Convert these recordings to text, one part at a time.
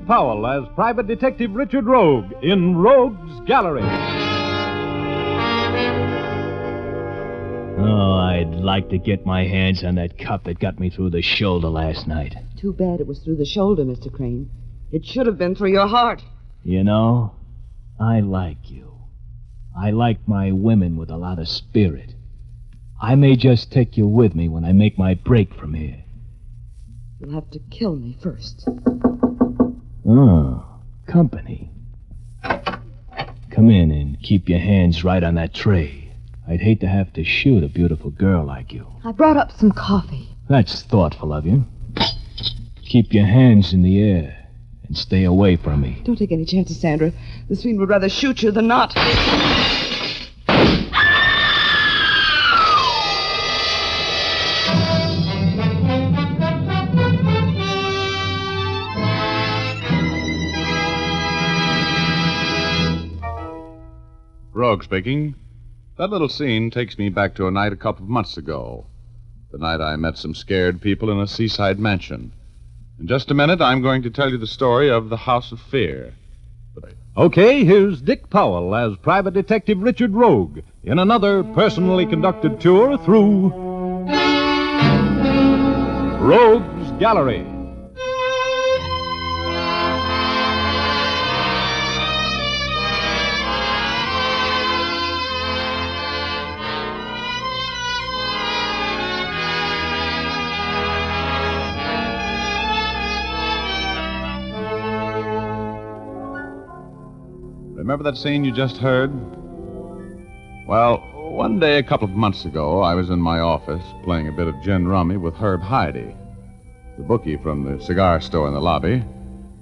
Powell as Private Detective Richard Rogue in Rogue's Gallery. Oh, I'd like to get my hands on that cup that got me through the shoulder last night. Too bad it was through the shoulder, Mr. Crane. It should have been through your heart. You know, I like you. I like my women with a lot of spirit. I may just take you with me when I make my break from here. You'll have to kill me first. Oh, company. Come in and keep your hands right on that tray. I'd hate to have to shoot a beautiful girl like you. I brought up some coffee. That's thoughtful of you. Keep your hands in the air and stay away from me. Don't take any chances, Sandra. This fiend would rather shoot you than not. Rogue speaking. That little scene takes me back to a night a couple of months ago. The night I met some scared people in a seaside mansion. In just a minute, I'm going to tell you the story of the House of Fear. Okay, here's Dick Powell as Private Detective Richard Rogue in another personally conducted tour through Rogue's Gallery. Remember that scene you just heard? Well, one day a couple of months ago, I was in my office playing a bit of gin rummy with Herb Heide, the bookie from the cigar store in the lobby,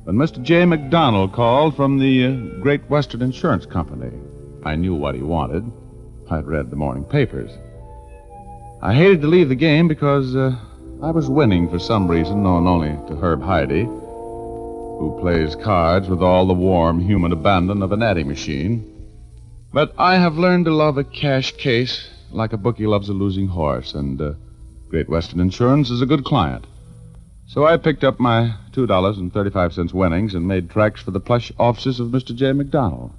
when Mr. J. McDonald called from the Great Western Insurance Company. I knew what he wanted. I'd read the morning papers. I hated to leave the game because I was winning for some reason known only to Herb Heide, who plays cards with all the warm human abandon of an adding machine. But I have learned to love a cash case like a bookie loves a losing horse, and Great Western Insurance is a good client. So I picked up my $2.35 winnings and made tracks for the plush offices of Mr. J. McDonald.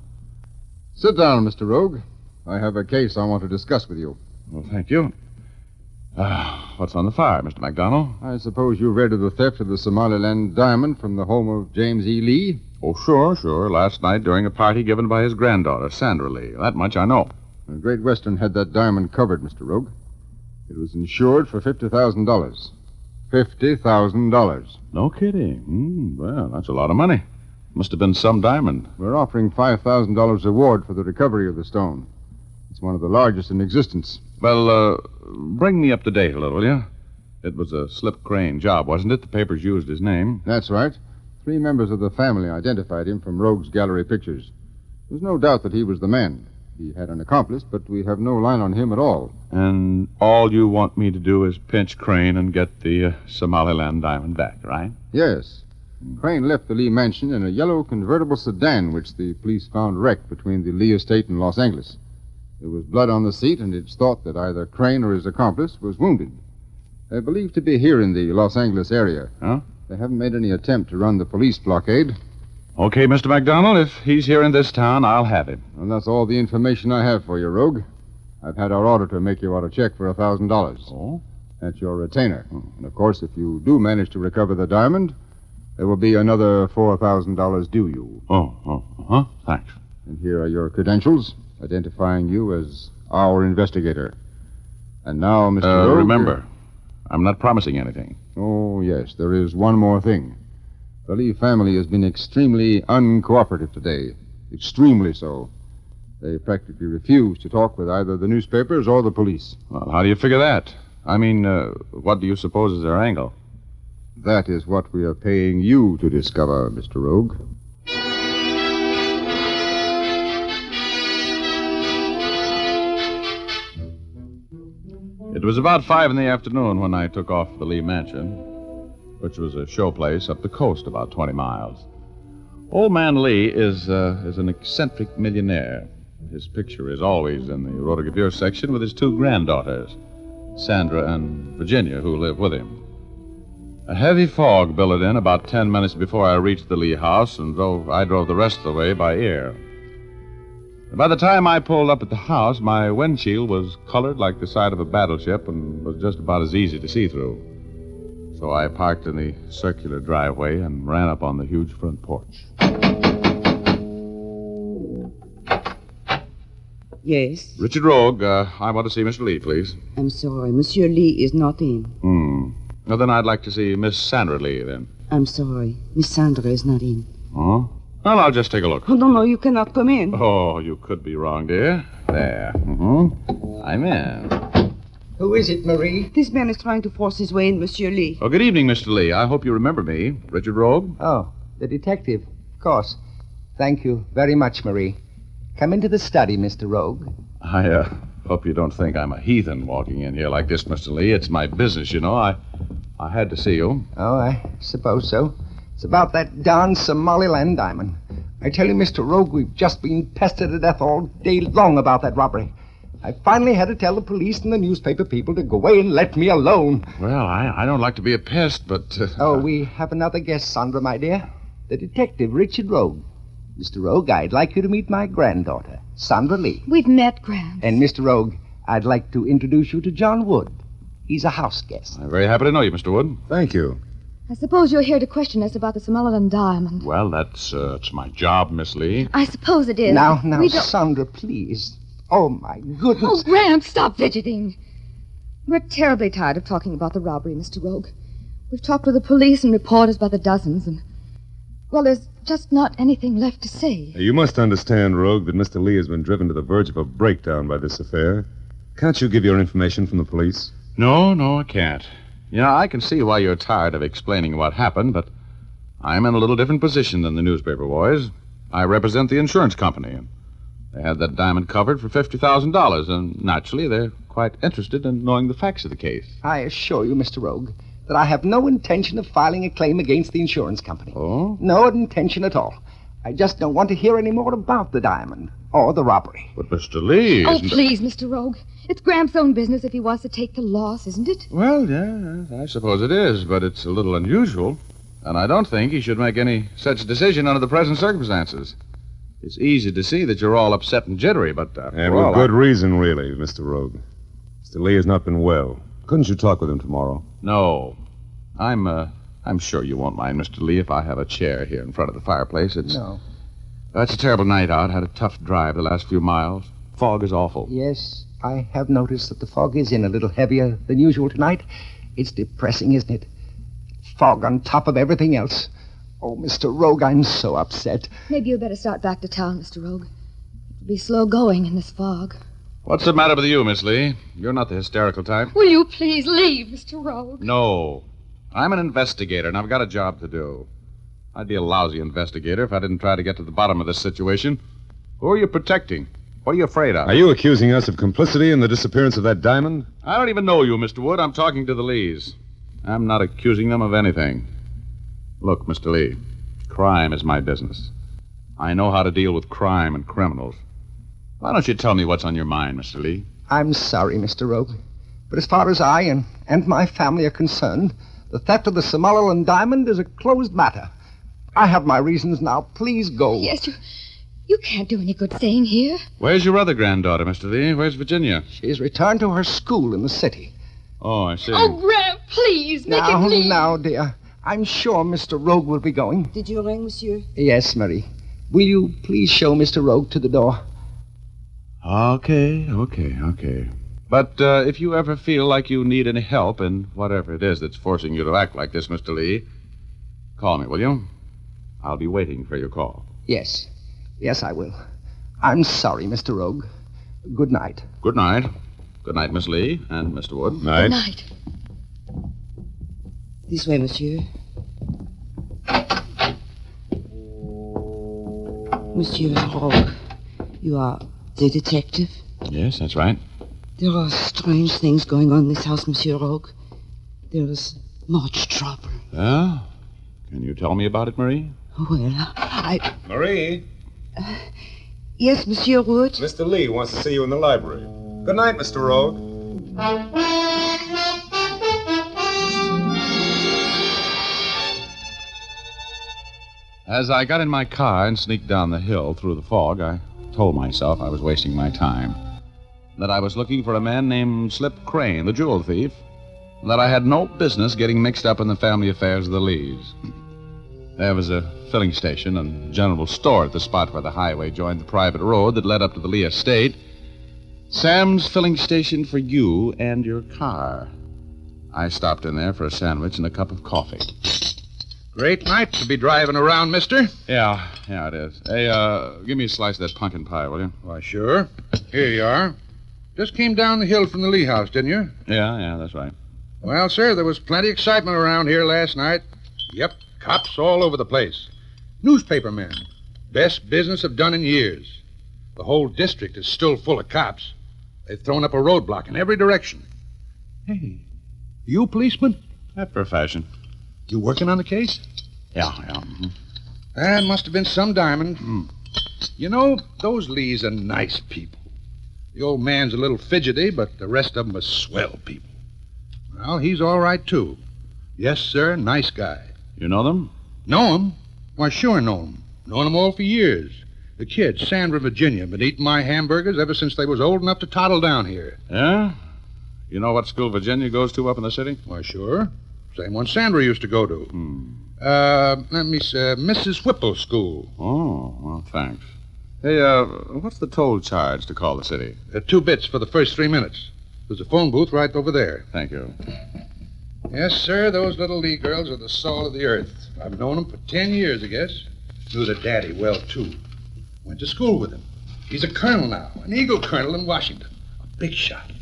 Sit down, Mr. Rogue. I have a case I want to discuss with you. Well, thank you. What's on the fire, Mr. McDonald? I suppose you read of the theft of the Somaliland diamond from the home of James E. Lee? Oh, sure. Last night during a party given by his granddaughter, Sandra Lee. That much I know. The Great Western had that diamond covered, Mr. Rogue. It was insured for $50,000. $50,000. No kidding. Well, that's a lot of money. Must have been some diamond. We're offering $5,000 reward for the recovery of the stone. It's one of the largest in existence. Well, bring me up to date a little, will you? It was a Slip Crane job, wasn't it? The papers used his name. That's right. 3 members of the family identified him from Rogue's Gallery pictures. There's no doubt that he was the man. He had an accomplice, but we have no line on him at all. And all you want me to do is pinch Crane and get the Somaliland diamond back, right? Yes. Crane left the Lee mansion in a yellow convertible sedan, which the police found wrecked between the Lee estate and Los Angeles. There was blood on the seat, and it's thought that either Crane or his accomplice was wounded. They're believed to be here in the Los Angeles area. Huh? They haven't made any attempt to run the police blockade. Okay, Mr. McDonald, if he's here in this town, I'll have him. And that's all the information I have for you, Rogue. I've had our auditor make you out a check for $1,000. Oh? That's your retainer. And, of course, if you do manage to recover the diamond, there will be another $4,000 due you. Thanks. And here are your credentials, identifying you as our investigator. And now, Mr. Rogue... Remember, I'm not promising anything. Oh, yes, there is one more thing. The Lee family has been extremely uncooperative today. Extremely so. They practically refuse to talk with either the newspapers or the police. Well, how do you figure that? I mean, what do you suppose is their angle? That is what we are paying you to discover, Mr. Rogue. It was about 5 in the afternoon when I took off for the Lee Mansion, which was a show place up the coast about 20 miles. Old man Lee is an eccentric millionaire. His picture is always in the rotogravure section with his 2 granddaughters, Sandra and Virginia, who live with him. A heavy fog billowed in about 10 minutes before I reached the Lee house, and I drove the rest of the way by ear. By the time I pulled up at the house, my windshield was colored like the side of a battleship and was just about as easy to see through. So I parked in the circular driveway and ran up on the huge front porch. Yes? Richard Rogue, I want to see Mr. Lee, please. I'm sorry. Monsieur Lee is not in. Well, then I'd like to see Miss Sandra Lee, then. I'm sorry. Miss Sandra is not in. Oh? Well, I'll just take a look. Oh, no, you cannot come in. Oh, you could be wrong, dear. There. I'm in. Who is it, Marie? This man is trying to force his way in, Monsieur Lee. Oh, good evening, Mr. Lee. I hope you remember me. Richard Rogue. Oh, the detective. Of course. Thank you very much, Marie. Come into the study, Mr. Rogue. I hope you don't think I'm a heathen walking in here like this, Mr. Lee. It's my business, you know. I had to see you. Oh, I suppose so. It's about that darn Somaliland diamond. I tell you, Mr. Rogue, we've just been pestered to death all day long about that robbery. I finally had to tell the police and the newspaper people to go away and let me alone. Well, I don't like to be a pest, but... we have another guest, Sandra, my dear. The detective, Richard Rogue. Mr. Rogue, I'd like you to meet my granddaughter, Sandra Lee. We've met, Gramps. And, Mr. Rogue, I'd like to introduce you to John Wood. He's a house guest. I'm very happy to know you, Mr. Wood. Thank you. I suppose you're here to question us about the Somaliland diamond. Well, that's my job, Miss Lee. I suppose it is. Now, We don't... Sandra, please. Oh, my goodness. Oh, Gramps, stop fidgeting. We're terribly tired of talking about the robbery, Mr. Rogue. We've talked to the police and reporters by the dozens, and... well, there's just not anything left to say. You must understand, Rogue, that Mr. Lee has been driven to the verge of a breakdown by this affair. Can't you give your information from the police? No, I can't. You know, I can see why you're tired of explaining what happened, but I'm in a little different position than the newspaper boys. I represent the insurance company, and they had that diamond covered for $50,000, and naturally they're quite interested in knowing the facts of the case. I assure you, Mr. Rogue, that I have no intention of filing a claim against the insurance company. Oh? No intention at all. I just don't want to hear any more about the diamond or the robbery. But Mr. Lee Oh, isn't... please, Mr. Rogue. It's Gramps' own business if he wants to take the loss, isn't it? Well, yeah, I suppose it is, but it's a little unusual. And I don't think he should make any such decision under the present circumstances. It's easy to see that you're all upset and jittery, but... And with good reason, really, Mr. Rogue. Mr. Lee has not been well. Couldn't you talk with him tomorrow? No. I'm sure you won't mind, Mr. Lee, if I have a chair here in front of the fireplace. No. It's a terrible night out. Had a tough drive the last few miles. Fog is awful. Yes, I have noticed that the fog is in a little heavier than usual tonight. It's depressing, isn't it? Fog on top of everything else. Oh, Mr. Rogue, I'm so upset. Maybe you better start back to town, Mr. Rogue. It'll be slow going in this fog. What's the matter with you, Miss Lee? You're not the hysterical type. Will you please leave, Mr. Rogue? No. I'm an investigator, and I've got a job to do. I'd be a lousy investigator if I didn't try to get to the bottom of this situation. Who are you protecting? What are you afraid of? Are you accusing us of complicity in the disappearance of that diamond? I don't even know you, Mr. Wood. I'm talking to the Lees. I'm not accusing them of anything. Look, Mr. Lee, crime is my business. I know how to deal with crime and criminals. Why don't you tell me what's on your mind, Mr. Lee? I'm sorry, Mr. Rogue. But as far as I and my family are concerned, the theft of the Somaliland diamond is a closed matter. I have my reasons now. Please go. Yes, you can't do any good staying here. Where's your other granddaughter, Mr. Lee? Where's Virginia? She's returned to her school in the city. Oh, I see. Oh, Gramp, please, make him leave. Now, dear. I'm sure Mr. Rogue will be going. Did you ring, monsieur? Yes, Marie. Will you please show Mr. Rogue to the door? Okay. But if you ever feel like you need any help in whatever it is that's forcing you to act like this, Mr. Lee, call me, will you? I'll be waiting for your call. Yes. Yes, I will. I'm sorry, Mr. Rogue. Good night. Good night. Good night, Miss Lee and Mr. Wood. Night. Good night. This way, monsieur. Monsieur Rogue, you are the detective? Yes, that's right. There are strange things going on in this house, Monsieur Rogue. There is much trouble. Yeah? Can you tell me about it, Marie? Well, Marie, Yes, Monsieur Wood? Mr. Lee wants to see you in the library. Good night, Mr. Rogue. As I got in my car and sneaked down the hill through the fog, I told myself I was wasting my time. That I was looking for a man named Slip Crane, the jewel thief. And that I had no business getting mixed up in the family affairs of the Lees. There was a filling station and general store at the spot where the highway joined the private road that led up to the Lee estate. Sam's filling station for you and your car. I stopped in there for a sandwich and a cup of coffee. Great night to be driving around, mister. Yeah, it is. Hey, give me a slice of that pumpkin pie, will you? Why, sure. Here you are. Just came down the hill from the Lee house, didn't you? Yeah, that's right. Well, sir, there was plenty of excitement around here last night. Yep, cops all over the place. Newspaper men. Best business I've done in years. The whole district is still full of cops. They've thrown up a roadblock in every direction. Hey, you a policeman? That profession. You working on the case? Yeah. That must have been some diamond. You know, those Lees are nice people. The old man's a little fidgety, but the rest of them are swell people. Well, he's all right, too. Yes, sir, nice guy. You know them? Know him? Why, sure know him. Known them all for years. The kids, Sandra, Virginia, been eating my hamburgers ever since they was old enough to toddle down here. Yeah? You know what school Virginia goes to up in the city? Why, sure. Same one Sandra used to go to. Let me say, Mrs. Whipple School. Oh, well, thanks. Hey, what's the toll charge to call the city? 2 bits for the first 3 minutes. There's a phone booth right over there. Thank you. Yes, sir, those little Lee girls are the salt of the earth. I've known them for 10 years, I guess. Knew their daddy well, too. Went to school with him. He's a colonel now, an Eagle colonel in Washington. A big shot.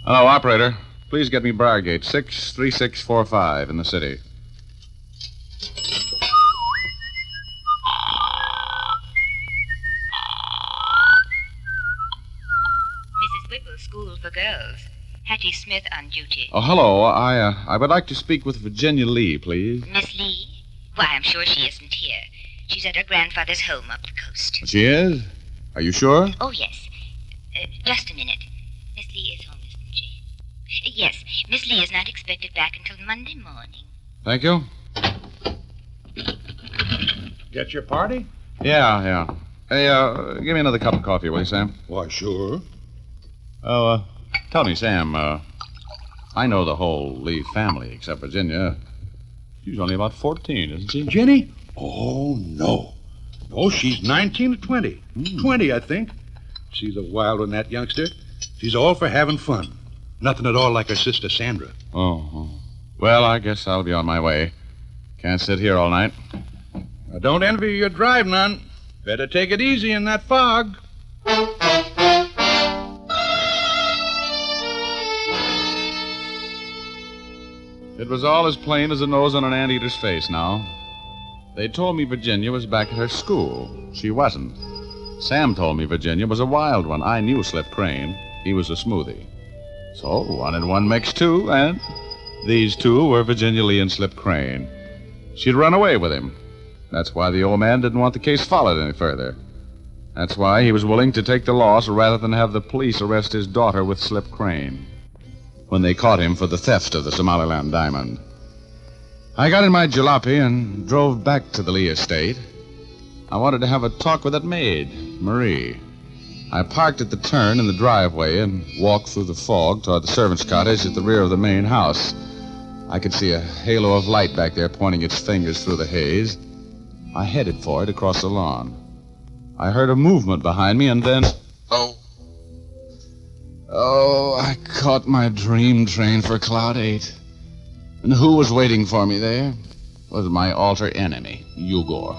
Hello, operator. Please get me Briargate, 63645 in the city. Mrs. Whipple School for Girls. Hattie Smith on duty. Oh, hello. I would like to speak with Virginia Lee, please. Miss Lee? Why, I'm sure she isn't here. She's at her grandfather's home up the coast. She is? Are you sure? Oh, yes. Just a minute. Miss Lee is home, isn't she? Yes, Miss Lee is not expected back until Monday morning. Thank you. Get your party? Yeah. Hey, give me another cup of coffee, will you, Sam? Why, sure. Oh, tell me, Sam, I know the whole Lee family except Virginia. She's only about 14, isn't she? Jenny? Oh, no. Oh, she's 19 or 20. 20, I think. She's a wild one, that youngster. She's all for having fun. Nothing at all like her sister, Sandra. Oh. Well, I guess I'll be on my way. Can't sit here all night. I don't envy your drive none. Better take it easy in that fog. It was all as plain as the nose on an anteater's face now. They told me Virginia was back at her school. She wasn't. Sam told me Virginia was a wild one. I knew Slip Crane. He was a smoothie. So 1 and 1 makes 2, and these two were Virginia Lee and Slip Crane. She'd run away with him. That's why the old man didn't want the case followed any further. That's why he was willing to take the loss rather than have the police arrest his daughter with Slip Crane when they caught him for the theft of the Somaliland diamond. I got in my jalopy and drove back to the Lee estate. I wanted to have a talk with that maid, Marie. I parked at the turn in the driveway and walked through the fog toward the servant's cottage at the rear of the main house. I could see a halo of light back there pointing its fingers through the haze. I headed for it across the lawn. I heard a movement behind me, and then... Oh, I caught my dream train for Cloud 8. And who was waiting for me there? Was my alter enemy, Ugor.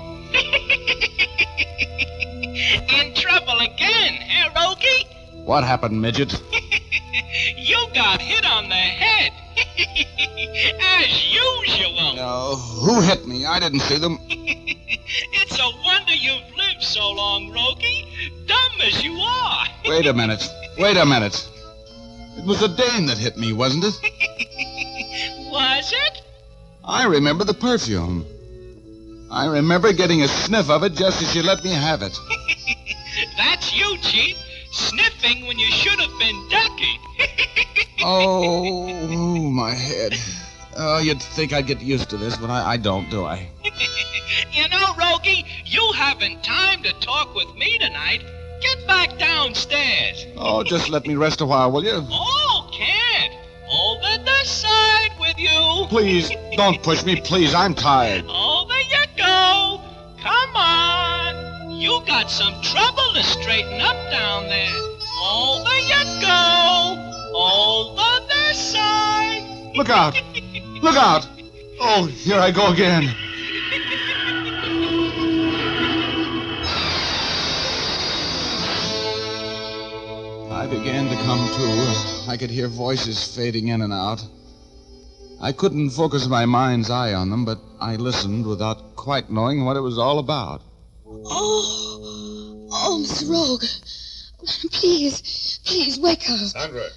In trouble again, eh, Rogie? What happened, midget? You got hit on the head. As usual. No, who hit me? I didn't see them. It's a wonder you've lived so long, Rogie. Dumb as you are. Wait a minute. It was a Dane that hit me, wasn't it? Was it? I remember the perfume. I remember getting a sniff of it just as you let me have it. That's you, Chief. sniffing when you should have been ducking. Oh, my head. Oh, you'd think I'd get used to this, but I don't, do I? You know, Rogie, you haven't time to talk with me tonight. Get back downstairs. Oh, just let me rest a while, will you? Oh, can't. Over the side with you. Please, don't push me, please. I'm tired. Over you go. Come on. You got some trouble to straighten up down there. Over you go. Over the side. Look out. Look out. Oh, here I go again. I began to come to. I could hear voices fading in and out. I couldn't focus my mind's eye on them, but I listened without quite knowing what it was all about. Oh, Mr. Rogue. Please, wake her. Sandra,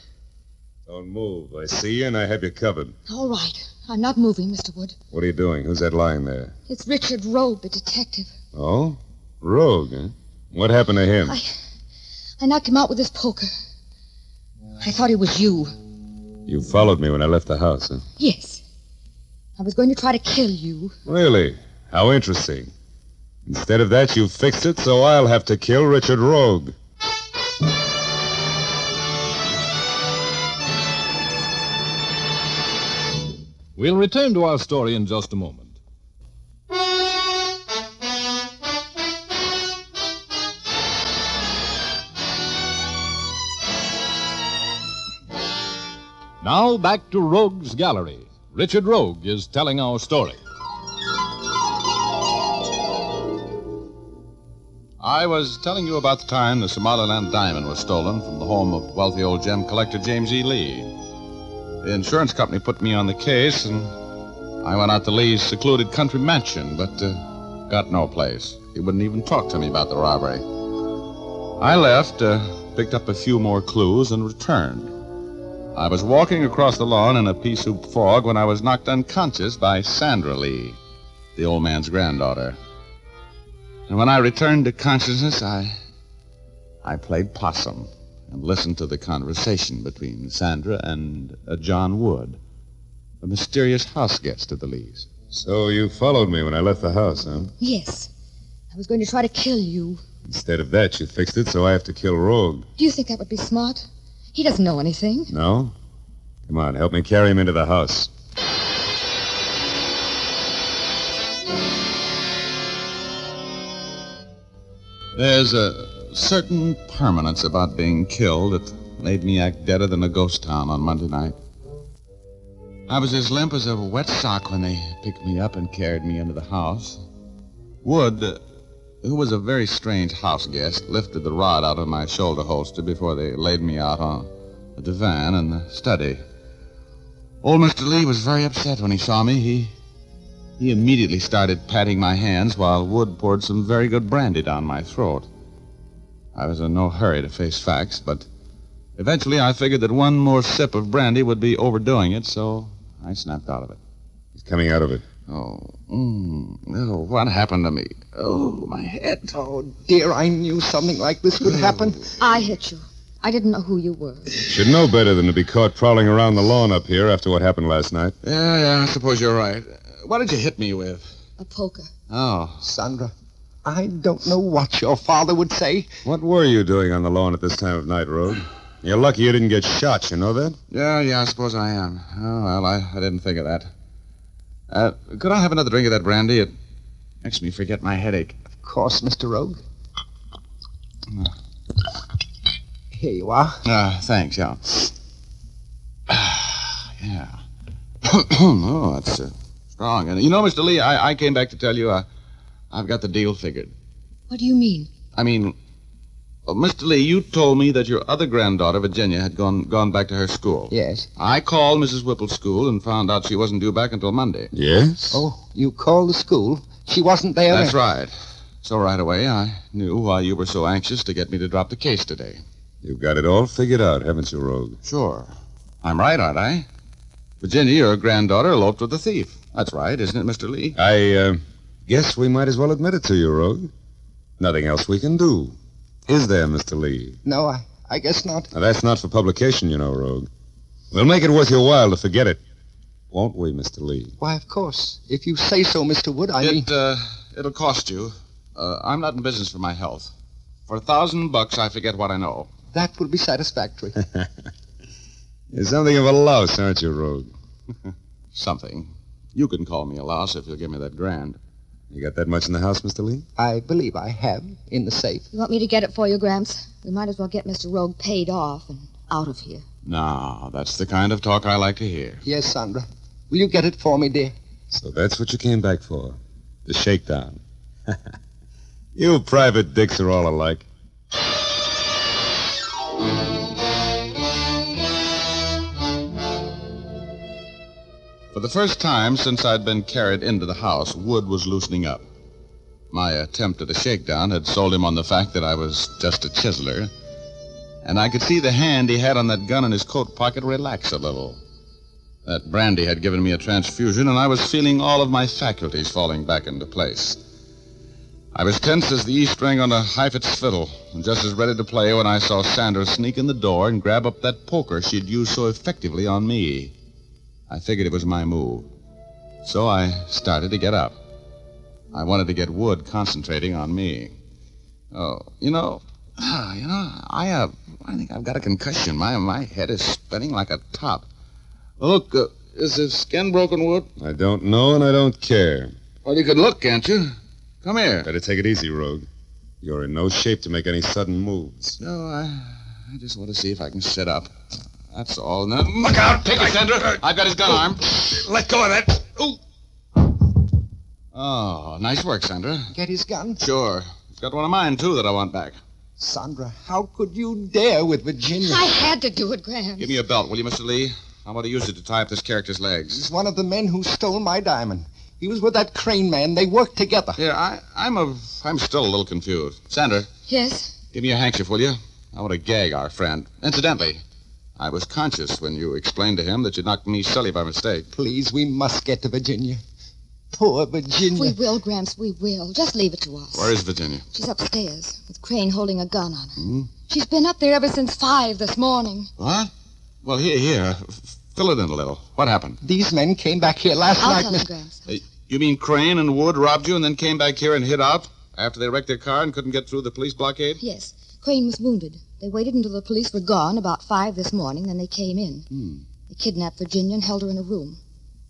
don't move. I see you and I have you covered. All right. I'm not moving, Mr. Wood. What are you doing? Who's that lying there? It's Richard Rogue, the detective. Oh? Rogue, huh? What happened to him? I knocked him out with this poker. I thought it was you. You followed me when I left the house, huh? Yes. I was going to try to kill you. Really? How interesting. Instead of that, you fixed it, so I'll have to kill Richard Rogue. We'll return to our story in just a moment. Now back to Rogue's Gallery. Richard Rogue is telling our story. I was telling you about the time the Somaliland diamond was stolen from the home of wealthy old gem collector James E. Lee. The insurance company put me on the case, and I went out to Lee's secluded country mansion, but got no place. He wouldn't even talk to me about the robbery. I left, picked up a few more clues, and returned. I was walking across the lawn in a pea-soup fog when I was knocked unconscious by Sandra Lee, the old man's granddaughter. And when I returned to consciousness, I played possum and listened to the conversation between Sandra and John Wood, a mysterious house guest of the Lees. So you followed me when I left the house, huh? Yes. I was going to try to kill you. Instead of that, you fixed it, so I have to kill Rogue. Do you think that would be smart? He doesn't know anything. No? Come on, help me carry him into the house. There's a certain permanence about being killed that made me act deader than a ghost town on Monday night. I was as limp as a wet sock when they picked me up and carried me into the house. Wood, who was a very strange house guest, lifted the rod out of my shoulder holster before they laid me out on a divan in the study. Old Mr. Lee was very upset when he saw me. He immediately started patting my hands while Wood poured some very good brandy down my throat. I was in no hurry to face facts, but eventually I figured that one more sip of brandy would be overdoing it, so I snapped out of it. He's coming out of it. Oh, what happened to me? Oh, my head. Oh, dear, I knew something like this would happen. I hit you. I didn't know who you were. Should know better than to be caught prowling around the lawn up here after what happened last night. Yeah, I suppose you're right. What did you hit me with? A poker. Oh. Sandra, I don't know what your father would say. What were you doing on the lawn at this time of night, Rogue? You're lucky you didn't get shot, you know that? Yeah, I suppose I am. Oh, well, I didn't think of that. Could I have another drink of that brandy? It makes me forget my headache. Of course, Mr. Rogue. Here you are. Thanks, yeah. Yeah. Oh, that's strong. And you know, Mr. Lee, I came back to tell you I've got the deal figured. What do you mean? I mean, Mr. Lee, you told me that your other granddaughter, Virginia, had gone back to her school. Yes. I called Mrs. Whipple's school and found out she wasn't due back until Monday. Yes? Oh, you called the school? She wasn't there? That's right. So right away, I knew why you were so anxious to get me to drop the case today. You've got it all figured out, haven't you, Rogue? Sure. I'm right, aren't I? Virginia, your granddaughter, eloped with the thief. That's right, isn't it, Mr. Lee? I guess we might as well admit it to you, Rogue. Nothing else we can do. Is there, Mr. Lee? No, I guess not. Now, that's not for publication, you know, Rogue. We'll make it worth your while to forget it. Won't we, Mr. Lee? Why, of course. If you say so, Mr. Wood, I mean... It'll cost you. I'm not in business for my health. For $1,000, I forget what I know. That will be satisfactory. You're something of a louse, aren't you, Rogue? Something. You can call me a louse if you'll give me that grand. You got that much in the house, Mr. Lee? I believe I have, in the safe. You want me to get it for you, Gramps? We might as well get Mr. Rogue paid off and out of here. No, that's the kind of talk I like to hear. Yes, Sandra. Will you get it for me, dear? So that's what you came back for. The shakedown. You private dicks are all alike. For the first time since I'd been carried into the house, Wood was loosening up. My attempt at a shakedown had sold him on the fact that I was just a chiseler, and I could see the hand he had on that gun in his coat pocket relax a little. That brandy had given me a transfusion, and I was feeling all of my faculties falling back into place. I was tense as the E string on a Heifetz fiddle, and just as ready to play when I saw Sandra sneak in the door and grab up that poker she'd used so effectively on me. I figured it was my move. So I started to get up. I wanted to get Wood concentrating on me. Oh, I think I've got a concussion. My head is spinning like a top. Look, is his skin broken, Wood? I don't know, and I don't care. Well, you could look, can't you? Come here. Better take it easy, Rogue. You're in no shape to make any sudden moves. No, I just want to see if I can sit up. That's all. Now, look out! Take it, Sandra. I've got his gun arm. Let go of that. Ooh. Oh, nice work, Sandra. Get his gun? Sure. He's got one of mine, too, that I want back. Sandra, how could you dare with Virginia? I had to do it, Graham. Give me your belt, will you, Mr. Lee? I want to use it to tie up this character's legs. He's one of the men who stole my diamond. He was with that Crane man. They worked together. Yeah, I'm still a little confused. Sandra. Yes? Give me your handkerchief, will you? I want to gag our friend. Incidentally, I was conscious when you explained to him that you knocked me silly by mistake. Please, we must get to Virginia. Poor Virginia. We will, Gramps, we will. Just leave it to us. Where is Virginia? She's upstairs, with Crane holding a gun on her. Hmm? She's been up there ever since 5 this morning. What? Well, here. Fill it in a little. What happened? These men came back here last I'll night, tell Miss... him, Gramps. You mean Crane and Wood robbed you and then came back here and hid out after they wrecked their car and couldn't get through the police blockade? Yes. Crane was wounded. They waited until the police were gone about 5 this morning, then they came in. They kidnapped Virginia and held her in a room.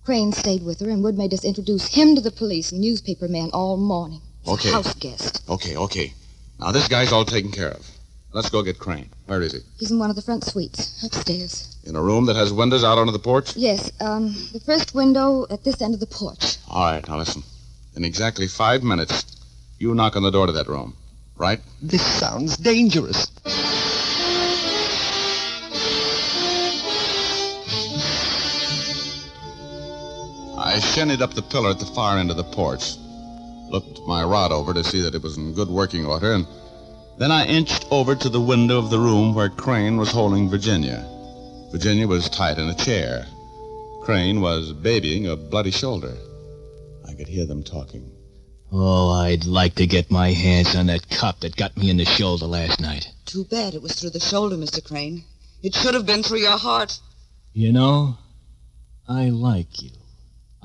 Crane stayed with her, and Wood made us introduce him to the police and newspaper men all morning. Okay. House guest. Okay. Now, this guy's all taken care of. Let's go get Crane. Where is he? He's in one of the front suites, upstairs. In a room that has windows out onto the porch? Yes, the first window at this end of the porch. All right, now listen. In exactly 5 minutes, you knock on the door to that room. Right? This sounds dangerous. I shinnied up the pillar at the far end of the porch. Looked my rod over to see that it was in good working order, and then I inched over to the window of the room where Crane was holding Virginia. Virginia was tied in a chair. Crane was babying a bloody shoulder. I could hear them talking. Oh, I'd like to get my hands on that cop that got me in the shoulder last night. Too bad it was through the shoulder, Mr. Crane. It should have been through your heart. You know, I like you.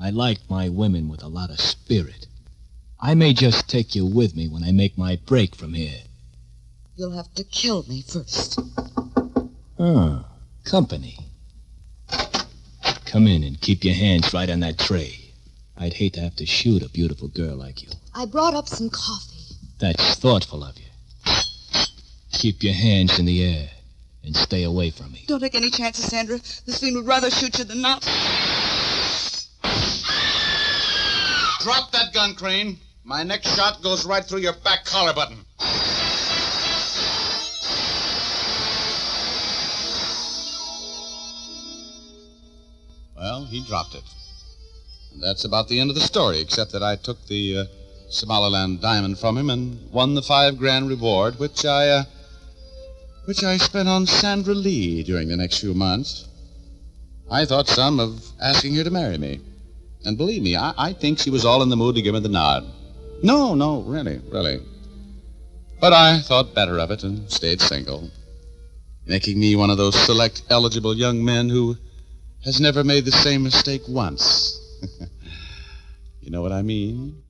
I like my women with a lot of spirit. I may just take you with me when I make my break from here. You'll have to kill me first. Oh, company. Come in and keep your hands right on that tray. I'd hate to have to shoot a beautiful girl like you. I brought up some coffee. That's thoughtful of you. Keep your hands in the air and stay away from me. Don't take any chances, Sandra. This fiend would rather shoot you than not. Drop that gun, Crane. My next shot goes right through your back collar button. Well, he dropped it. And that's about the end of the story, except that I took the Somaliland diamond from him and won the $5,000 reward, which I spent on Sandra Lee during the next few months. I thought some of asking her to marry me. And believe me, I think she was all in the mood to give me the nod. No, really. But I thought better of it and stayed single. making me one of those select eligible young men who has never made the same mistake once. You know what I mean?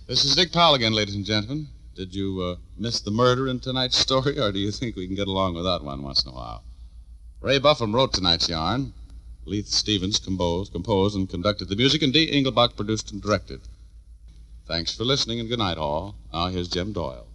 This is Dick Powell again, ladies and gentlemen. Did you miss the murder in tonight's story, or do you think we can get along without one once in a while? Ray Buffum wrote tonight's yarn. Leith Stevens composed and conducted the music, and Dee Engelbach produced and directed. Thanks for listening, and good night, all. Now here's Jim Doyle.